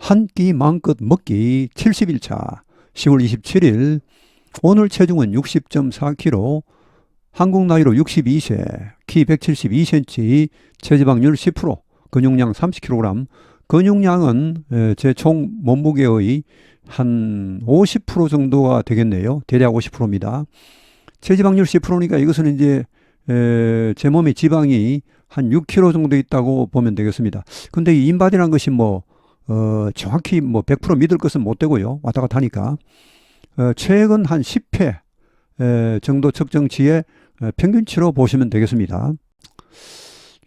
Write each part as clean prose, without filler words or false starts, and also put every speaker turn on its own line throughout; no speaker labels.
한 끼 마음껏 먹기 71차 10월 27일 오늘 체중은 60.4kg, 한국 나이로 62세, 키 172cm, 체지방률 10%, 근육량 30kg, 근육량은 제 총 몸무게의 한 50% 정도가 되겠네요. 대략 50%입니다. 체지방률 10%니까 이것은 이제 제 몸에 지방이 한 6kg 정도 있다고 보면 되겠습니다. 근데 이 인바디라는 것이 정확히 100% 믿을 것은 못 되고요. 왔다 갔다 하니까. 최근 한 10회 정도 측정치의 평균치로 보시면 되겠습니다.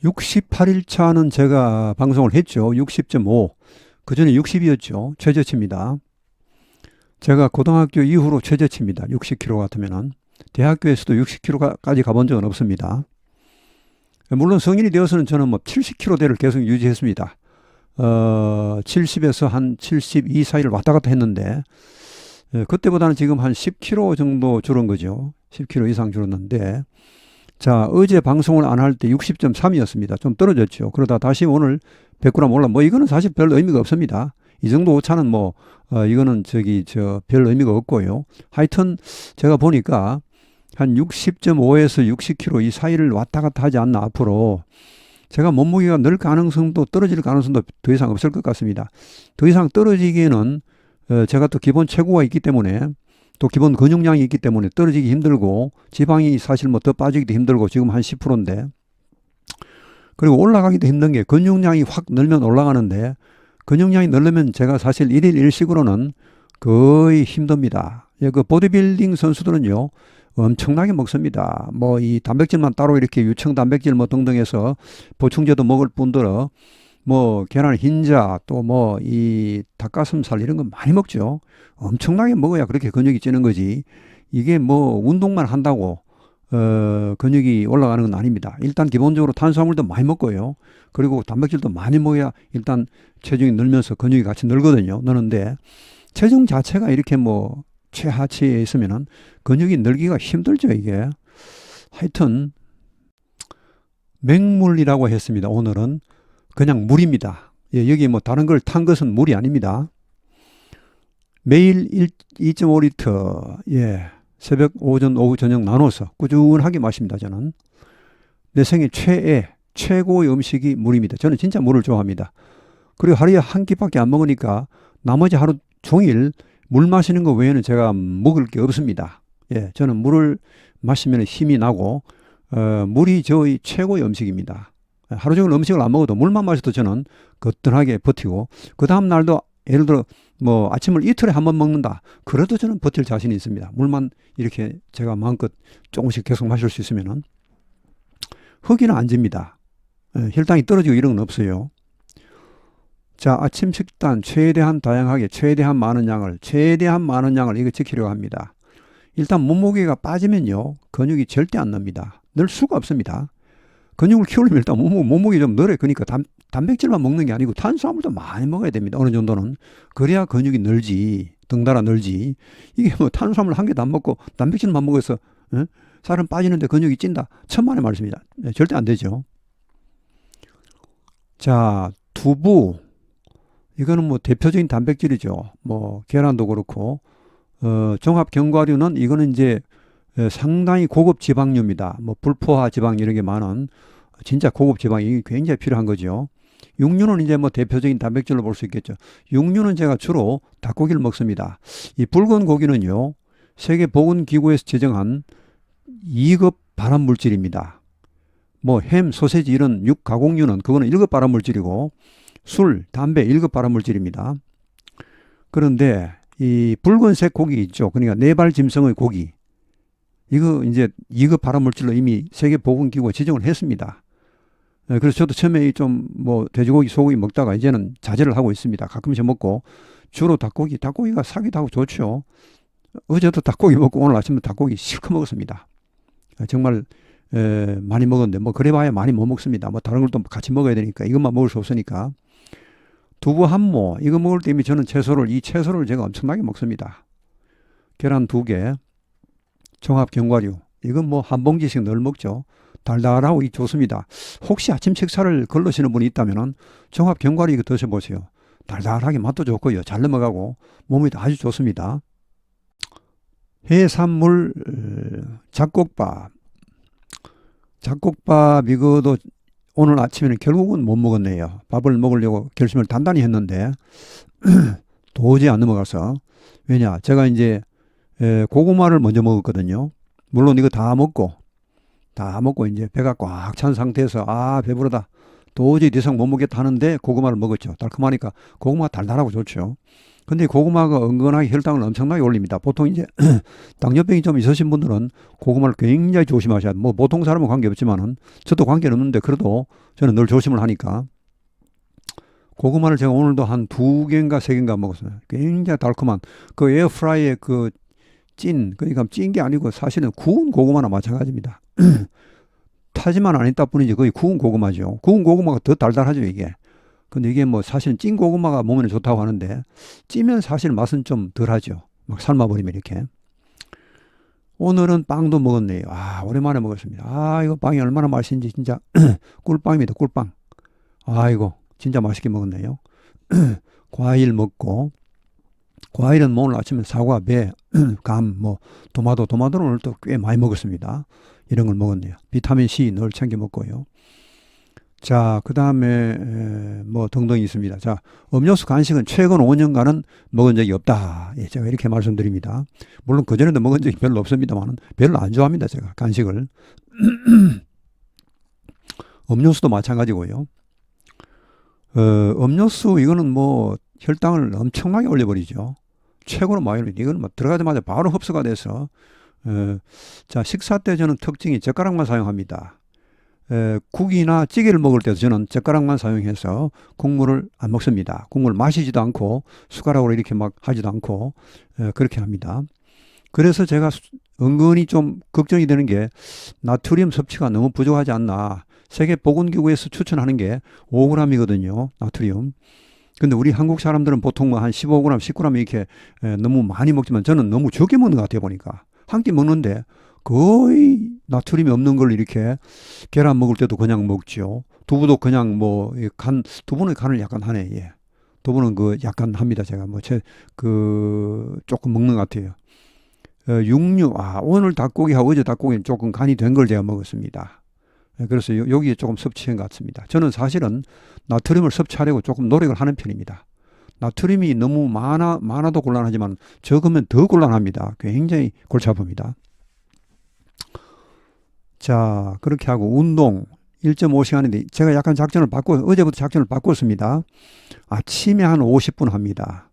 68일차는 제가 방송을 했죠. 60.5. 그 전에 60이었죠. 최저치입니다. 제가 고등학교 이후로 최저치입니다. 60kg 같으면은. 대학교에서도 60kg까지 가본 적은 없습니다. 물론 성인이 되어서는 저는 70kg대를 계속 유지했습니다. 70에서 한 72 사이를 왔다 갔다 했는데, 그때보다는 지금 한 10kg 정도 줄은 거죠. 10kg 이상 줄었는데, 자, 어제 방송을 안 할 때 60.3이었습니다. 좀 떨어졌죠. 그러다 다시 오늘 100g 올라, 이거는 사실 별 의미가 없습니다. 이 정도 오차는 이거는 별 의미가 없고요. 하여튼 제가 보니까 한 60.5에서 60kg 이 사이를 왔다 갔다 하지 않나 앞으로 제가 몸무게가 늘 가능성도 떨어질 가능성도 더 이상 없을 것 같습니다. 더 이상 떨어지기에는 제가 또 기본 체구가 있기 때문에 또 기본 근육량이 있기 때문에 떨어지기 힘들고 지방이 사실 더 빠지기도 힘들고 지금 한 10%인데 그리고 올라가기도 힘든 게 근육량이 확 늘면 올라가는데 근육량이 늘려면 제가 사실 1일 1식으로는 거의 힘듭니다. 그 보디빌딩 선수들은요 엄청나게 먹습니다. 이 단백질만 따로 이렇게 유청 단백질 등등 해서 보충제도 먹을 뿐더러 계란 흰자 또 이 닭가슴살 이런 거 많이 먹죠. 엄청나게 먹어야 그렇게 근육이 찌는 거지. 이게 운동만 한다고 근육이 올라가는 건 아닙니다. 일단 기본적으로 탄수화물도 많이 먹고요. 그리고 단백질도 많이 먹어야 일단 체중이 늘면서 근육이 같이 늘거든요. 느는데 체중 자체가 이렇게 최하치에 있으면은 근육이 늘기가 힘들죠, 이게. 하여튼 맹물이라고 했습니다. 오늘은 그냥 물입니다. 예, 여기 다른 걸 탄 것은 물이 아닙니다. 매일 2.5리터, 예, 새벽, 오전, 오후, 저녁 나눠서 꾸준하게 마십니다, 저는. 내 생애 최고의 음식이 물입니다. 저는 진짜 물을 좋아합니다. 그리고 하루에 한 끼밖에 안 먹으니까 나머지 하루 종일 물 마시는 거 외에는 제가 먹을 게 없습니다. 예, 저는 물을 마시면 힘이 나고, 물이 저의 최고의 음식입니다. 하루 종일 음식을 안 먹어도 물만 마셔도 저는 거뜬하게 버티고, 그 다음 날도 예를 들어 아침을 이틀에 한 번 먹는다. 그래도 저는 버틸 자신이 있습니다. 물만 이렇게 제가 마음껏 조금씩 계속 마실 수 있으면은. 허기는 안 집니다. 혈당이 떨어지고 이런 건 없어요. 자, 아침 식단 최대한 다양하게 최대한 많은 양을 이거 지키려고 합니다. 일단 몸무게가 빠지면요 근육이 절대 안 늡니다. 늘 수가 없습니다. 근육을 키우려면 일단 몸무게 좀 늘어요. 그러니까 단백질만 먹는 게 아니고 탄수화물도 많이 먹어야 됩니다. 어느 정도는. 그래야 근육이 늘지, 덩달아 늘지. 이게 탄수화물 한 개도 안 먹고 단백질만 먹어서 살은 빠지는데 근육이 찐다. 천만의 말씀입니다. 절대 안 되죠. 자, 두부. 이거는 대표적인 단백질이죠. 계란도 그렇고, 종합 견과류는 이거는 이제 상당히 고급 지방류입니다. 불포화 지방 이런 게 많은 진짜 고급 지방이 굉장히 필요한 거죠. 육류는 이제 대표적인 단백질로 볼 수 있겠죠. 육류는 제가 주로 닭고기를 먹습니다. 이 붉은 고기는요, 세계보건기구에서 제정한 2급 발암물질입니다. 햄, 소세지 이런 육 가공류는 그거는 1급 발암물질이고, 술, 담배 1급 발암물질입니다. 그런데 이 붉은색 고기 있죠. 그러니까 네발 짐승의 고기. 이거 이제 2급 발암물질로 이미 세계보건기구가 지정을 했습니다. 그래서 저도 처음에 돼지고기, 소고기 먹다가 이제는 자제를 하고 있습니다. 가끔씩 먹고 주로 닭고기가 사기도 하고 좋죠. 어제도 닭고기 먹고 오늘 아침에 닭고기 실컷 먹었습니다. 정말 많이 먹었는데 그래봐야 많이 못 먹습니다. 다른 것도 같이 먹어야 되니까 이것만 먹을 수 없으니까. 두부 한모 이거 먹을 때 이미 저는 이 채소를 제가 엄청나게 먹습니다. 계란 2개, 종합 견과류 이건 한 봉지씩 늘 먹죠. 달달하고 좋습니다. 혹시 아침 식사를 걸르시는 분이 있다면 종합 견과류 이거 드셔보세요. 달달하게 맛도 좋고요. 잘 넘어가고 몸에도 아주 좋습니다. 해산물 잡곡밥. 잡곡밥 이거도 오늘 아침에는 결국은 못 먹었네요. 밥을 먹으려고 결심을 단단히 했는데 도저히 안 넘어가서. 왜냐? 제가 이제 고구마를 먼저 먹었거든요. 물론 이거 다 먹고 이제 배가 꽉 찬 상태에서 배부르다. 도저히 더 이상 못 먹겠다 하는데 고구마를 먹었죠. 달콤하니까 고구마가 달달하고 좋죠. 근데 고구마가 은근하게 혈당을 엄청나게 올립니다. 보통 이제 당뇨병이 좀 있으신 분들은 고구마를 굉장히 조심하셔야 돼요. 뭐 보통 사람은 관계없지만은 저도 관계는 없는데 그래도 저는 늘 조심을 하니까 고구마를 제가 오늘도 한 2개인가 3개인가 먹었어요. 굉장히 달콤한 그 에어프라이에 그 그러니까 찐 게 아니고 사실은 구운 고구마나 마찬가지입니다. 타지만 안 했다 뿐이지 거의 구운 고구마죠. 구운 고구마가 더 달달하죠 이게. 근데 이게 뭐 사실 찐 고구마가 몸에 좋다고 하는데 찌면 사실 맛은 좀 덜하죠. 막 삶아버리면 이렇게. 오늘은 빵도 먹었네요. 오랜만에 먹었습니다. 이거 빵이 얼마나 맛있는지 진짜 꿀빵입니다. 꿀빵. 이거 진짜 맛있게 먹었네요. 과일 먹고 과일은 오늘 아침에 사과, 배, 감, 토마토는 오늘 또 꽤 많이 먹었습니다. 이런 걸 먹었네요. 비타민C 늘 챙겨 먹고요. 자, 그 다음에 뭐 등등 있습니다. 자, 음료수 간식은 최근 5년간은 먹은 적이 없다. 제가 이렇게 말씀드립니다. 물론 그전에도 먹은 적이 별로 없습니다만 별로 안 좋아합니다. 제가 간식을. 음료수도 마찬가지고요. 음료수 이거는 뭐 혈당을 엄청나게 올려버리죠. 최고로 많이 올립니다. 이거는 들어가자마자 바로 흡수가 돼서 자, 식사 때 저는 특징이 젓가락만 사용합니다. 국이나 찌개를 먹을 때도 저는 젓가락만 사용해서 국물을 안 먹습니다. 국물 마시지도 않고 숟가락으로 이렇게 막 하지도 않고 그렇게 합니다. 그래서 제가 은근히 좀 걱정이 되는 게 나트륨 섭취가 너무 부족하지 않나. 세계보건기구에서 추천하는 게 5g이거든요. 나트륨. 근데 우리 한국 사람들은 보통 한 15g, 10g 이렇게 너무 많이 먹지만 저는 너무 적게 먹는 것 같아요 보니까. 한 끼 먹는데 거의 나트륨이 없는 걸 이렇게 계란 먹을 때도 그냥 먹죠. 두부도 그냥 두부는 간을 약간 하네. 예. 두부는 약간 합니다. 제가 조금 먹는 것 같아요. 육류, 오늘 닭고기하고 어제 닭고기는 조금 간이 된 걸 제가 먹었습니다. 그래서 여기에 조금 섭취한 것 같습니다. 저는 사실은 나트륨을 섭취하려고 조금 노력을 하는 편입니다. 나트륨이 너무 많아도 곤란하지만 적으면 더 곤란합니다. 굉장히 골치 아픕니다. 자, 그렇게 하고 운동 1.5시간인데 제가 약간 어제부터 작전을 바꿨습니다. 아침에 한 50분 합니다.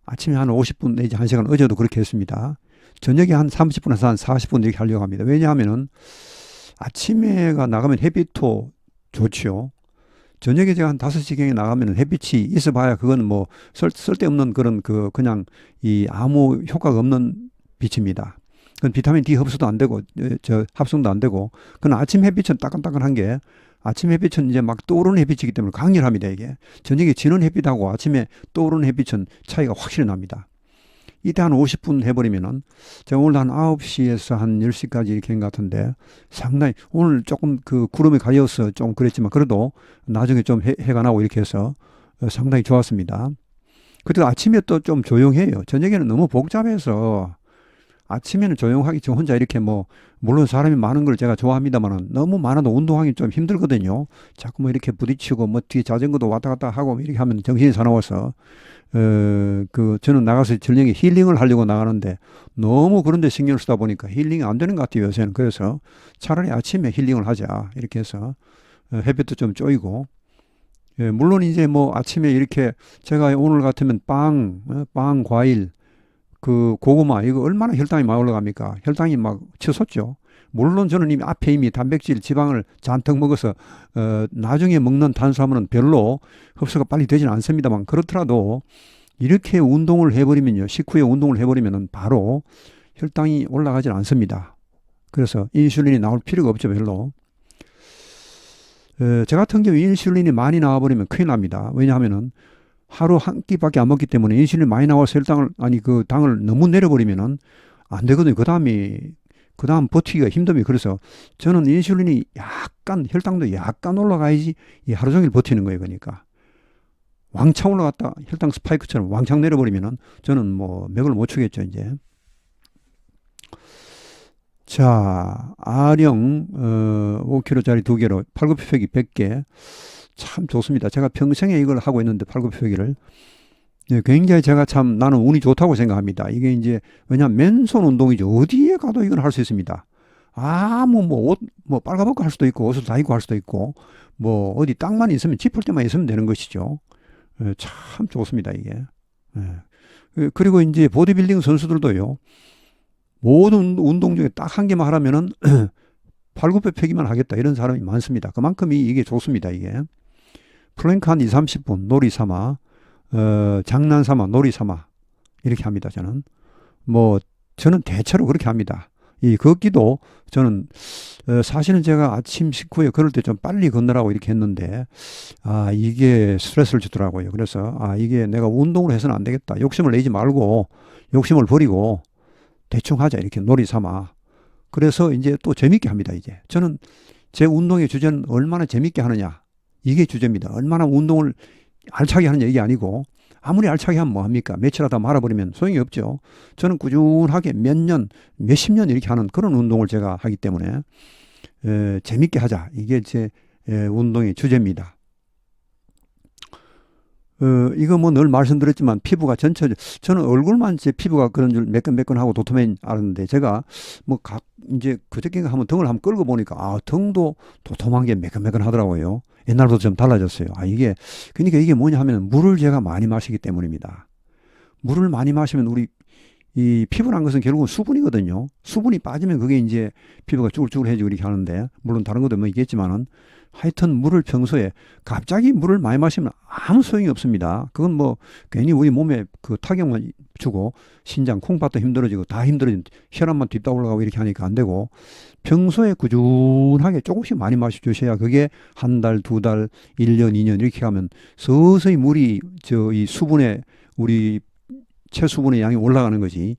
아침에 한 50분 내지 1시간 어제도 그렇게 했습니다. 저녁에 한 30분에서 한 40분 이렇게 하려고 합니다. 왜냐하면은 아침에가 나가면 햇빛도 좋죠. 저녁에 제가 한 5시경에 나가면 햇빛이 있어 봐야 그건 뭐 쓸데없는 그런 그냥 아무 효과가 없는 빛입니다. 그건 비타민 D 흡수도 안 되고 합성도 안 되고 그건 아침 햇빛은 따끈따끈한 게 아침 햇빛은 이제 막 떠오르는 햇빛이기 때문에 강렬합니다. 이게 저녁에 지는 햇빛하고 아침에 떠오르는 햇빛은 차이가 확실히 납니다. 이때 한 50분 해버리면은 제가 오늘 한 9시에서 한 10시까지 이렇게 한 것 같은데 상당히 오늘 조금 구름이 가려서 좀 그랬지만 그래도 나중에 좀 해가 나고 이렇게 해서 상당히 좋았습니다. 그리고 아침에 또 좀 조용해요. 저녁에는 너무 복잡해서 아침에는 조용하게 저 혼자 이렇게 물론 사람이 많은 걸 제가 좋아합니다만은 너무 많아도 운동하기 좀 힘들거든요. 자꾸 이렇게 부딪히고 뒤에 자전거도 왔다 갔다 하고 이렇게 하면 정신이 사나워서 저는 나가서 저녁에 힐링을 하려고 나가는데 너무 그런 데 신경을 쓰다 보니까 힐링이 안 되는 것 같아요, 요새는. 그래서 차라리 아침에 힐링을 하자. 이렇게 해서 햇빛도 좀 쪼이고 물론 이제 아침에 이렇게 제가 오늘 같으면 빵, 과일, 고구마 이거 얼마나 혈당이 많이 올라갑니까? 혈당이 막 치솟죠. 물론 저는 이미 단백질, 지방을 잔뜩 먹어서 나중에 먹는 탄수화물은 별로 흡수가 빨리 되지는 않습니다만 그렇더라도 이렇게 운동을 해버리면요. 식후에 운동을 해버리면 바로 혈당이 올라가지 않습니다. 그래서 인슐린이 나올 필요가 없죠. 별로. 저 같은 경우 인슐린이 많이 나와버리면 큰일 납니다. 왜냐하면은 하루 한 끼밖에 안 먹기 때문에 인슐린이 많이 나와서 당을 너무 내려버리면은 안 되거든요. 그 다음 버티기가 힘듭니다. 그래서 저는 인슐린이 혈당도 약간 올라가야지 하루 종일 버티는 거예요. 그러니까. 왕창 올라갔다 혈당 스파이크처럼 왕창 내려버리면은 저는 뭐 맥을 못 추겠죠, 이제. 자, 아령 5kg짜리 2개로 팔굽혀펴기 100개. 참 좋습니다. 제가 평생에 이걸 하고 있는데 팔굽혀펴기를. 네, 굉장히 제가 참 나는 운이 좋다고 생각합니다. 이게 이제 왜냐하면 맨손 운동이죠. 어디에 가도 이건 할 수 있습니다. 아무 뭐 옷 뭐 빨가벗고 할 수도 있고 옷을 다 입고 할 수도 있고 뭐 어디 땅만 있으면 짚을 때만 있으면 되는 것이죠. 참 좋습니다, 이게. 그리고 이제 보디빌딩 선수들도요. 모든 운동 중에 딱 한 개만 하라면은 팔굽혀펴기만 하겠다 이런 사람이 많습니다. 그만큼 이게 좋습니다, 이게. 플랭크 한 2, 30분 놀이 삼아 장난 삼아 놀이 삼아 이렇게 합니다. 저는 대체로 그렇게 합니다. 이 걷기도 저는 사실은 제가 아침 식후에 걸을 때 좀 빨리 걷느라고 이렇게 했는데 이게 스트레스를 주더라고요. 그래서 이게 내가 운동을 해서는 안 되겠다. 욕심을 내지 말고 욕심을 버리고 대충 하자 이렇게 놀이 삼아. 그래서 이제 또 재밌게 합니다. 이제 저는 제 운동의 주제는 얼마나 재밌게 하느냐 이게 주제입니다. 얼마나 운동을 알차게 하느냐 이게 아니고 아무리 알차게 하면 뭐합니까? 며칠 하다 말아버리면 소용이 없죠. 저는 꾸준하게 몇 년, 몇십 년 이렇게 하는 그런 운동을 제가 하기 때문에 재밌게 하자. 이게 제 운동의 주제입니다. 이거 뭐 늘 말씀드렸지만 피부가 저는 얼굴만 제 피부가 그런 줄 매끈매끈하고 도톰해 알았는데 제가 뭐 이제 그저께인가 한번 등을 한번 끌고 보니까 등도 도톰한 게 매끈매끈하더라고요. 옛날보다 좀 달라졌어요. 그러니까 이게 뭐냐 하면 물을 제가 많이 마시기 때문입니다. 물을 많이 마시면 우리 이 피부란 것은 결국은 수분이거든요. 수분이 빠지면 그게 이제 피부가 쭈글쭈글해지고 이렇게 하는데 물론 다른 것도 뭐 있겠지만은 하여튼 물을 평소에 갑자기 물을 많이 마시면 아무 소용이 없습니다. 그건 뭐 괜히 우리 몸에 그 타격만 주고 신장 콩팥도 힘들어지고 다 힘들어지고 혈압만 뒤따 올라가고 이렇게 하니까 안 되고 평소에 꾸준하게 조금씩 많이 마셔주셔야 그게 한 달, 두 달, 1년, 2년 이렇게 하면 서서히 물이 이 수분에 우리 체수분의 양이 올라가는 거지.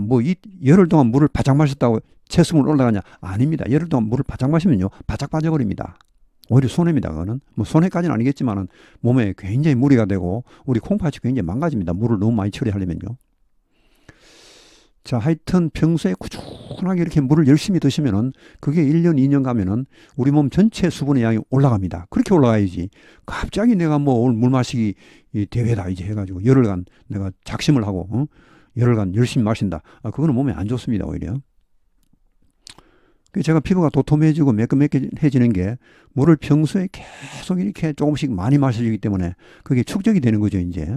뭐 열흘 동안 물을 바짝 마셨다고 체수분 올라가냐? 아닙니다. 열흘 동안 물을 바짝 마시면요 바짝 빠져버립니다. 오히려 손해입니다. 그거는 뭐 손해까지는 아니겠지만은 몸에 굉장히 무리가 되고 우리 콩팥이 굉장히 망가집니다. 물을 너무 많이 처리하려면요. 자, 하여튼 평소에 꾸준하게 이렇게 물을 열심히 드시면은 그게 1년, 2년 가면은 우리 몸 전체 수분의 양이 올라갑니다. 그렇게 올라가야지. 갑자기 내가 뭐 오늘 물 마시기 대회다 이제 해가지고 열흘간 내가 작심을 하고 열흘간 열심히 마신다. 그거는 몸에 안 좋습니다. 오히려. 제가 피부가 도톰해지고 매끈매끈해지는 게 물을 평소에 계속 이렇게 조금씩 많이 마셔주기 때문에 그게 축적이 되는 거죠, 이제.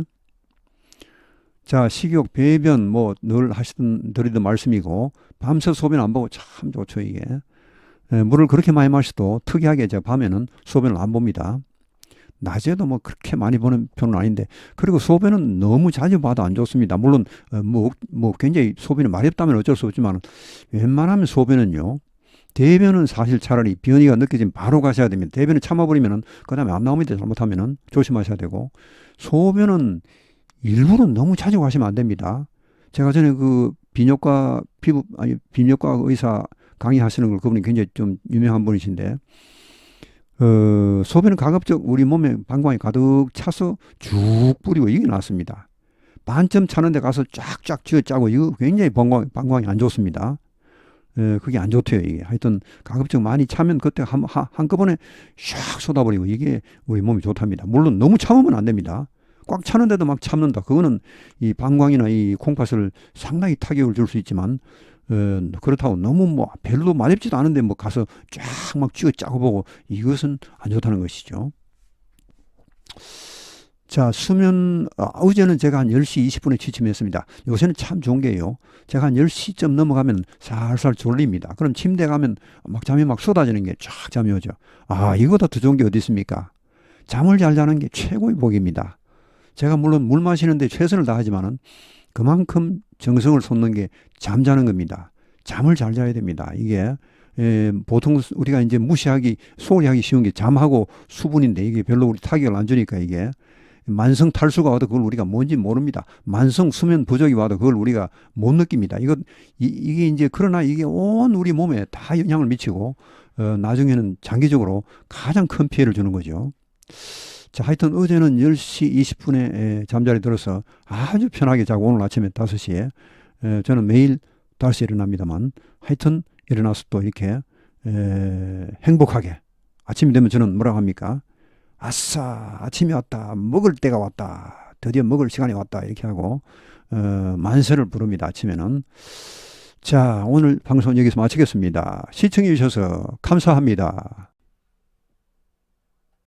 자, 식욕, 배변 뭐 늘 드리던 말씀이고 밤새 소변 안 보고 참 좋죠, 이게. 물을 그렇게 많이 마셔도 특이하게 제가 밤에는 소변을 안 봅니다. 낮에도 뭐 그렇게 많이 보는 편은 아닌데 그리고 소변은 너무 자주 봐도 안 좋습니다. 물론 뭐 굉장히 소변이 마렵다면 어쩔 수 없지만 웬만하면 소변은요. 대변은 사실 차라리 변이가 느껴지면 바로 가셔야 됩니다. 대변을 참아버리면은 그 다음에 안 나옵니다. 잘못하면은 조심하셔야 되고 소변은 일부러 너무 자주 가시면 안 됩니다. 제가 전에 그 비뇨과 의사 강의하시는 걸 그분이 굉장히 좀 유명한 분이신데 소변은 가급적 우리 몸에 방광이 가득 차서 쭉 뿌리고 이게 낫습니다. 반쯤 차는데 가서 쫙쫙 쥐어짜고 이거 굉장히 방광이 안 좋습니다. 그게 안 좋대요, 이게. 하여튼 가급적 많이 차면 그때 한꺼번에 샥 쏟아버리고 이게 우리 몸이 좋답니다. 물론 너무 참으면 안 됩니다. 꽉 차는데도 막 참는다. 그거는 이 방광이나 이 콩팥을 상당히 타격을 줄 수 있지만 그렇다고 너무 뭐 별로 마렵지도 않은데 뭐 가서 쫙 막 쥐어 짜고 보고 이것은 안 좋다는 것이죠. 자, 수면 어제는 제가 한 10시 20분에 취침했습니다. 요새는 참 좋은 게요. 제가 한 10시쯤 넘어가면 살살 졸립니다. 그럼 침대에 가면 막 잠이 막 쏟아지는 게 쫙 잠이 오죠. 이거보다 더 좋은 게 어디 있습니까? 잠을 잘 자는 게 최고의 복입니다. 제가 물론 물 마시는데 최선을 다하지만은 그만큼 정성을 쏟는 게 잠자는 겁니다. 잠을 잘 자야 됩니다. 이게 보통 우리가 이제 소홀히 하기 쉬운 게 잠하고 수분인데 이게 별로 우리 타격을 안 주니까 이게 만성 탈수가 와도 그걸 우리가 뭔지 모릅니다. 만성 수면 부족이 와도 그걸 우리가 못 느낍니다. 이게 이제 그러나 이게 온 우리 몸에 다 영향을 미치고 나중에는 장기적으로 가장 큰 피해를 주는 거죠. 자, 하여튼 어제는 10시 20분에 잠자리 들어서 아주 편하게 자고 오늘 아침에 5시에 저는 매일 5시에 일어납니다만 하여튼 일어나서 또 이렇게 행복하게 아침이 되면 저는 뭐라고 합니까? 아싸, 아침이 왔다. 먹을 때가 왔다. 드디어 먹을 시간이 왔다. 이렇게 하고 만세를 부릅니다. 아침에는. 자, 오늘 방송 여기서 마치겠습니다. 시청해 주셔서 감사합니다.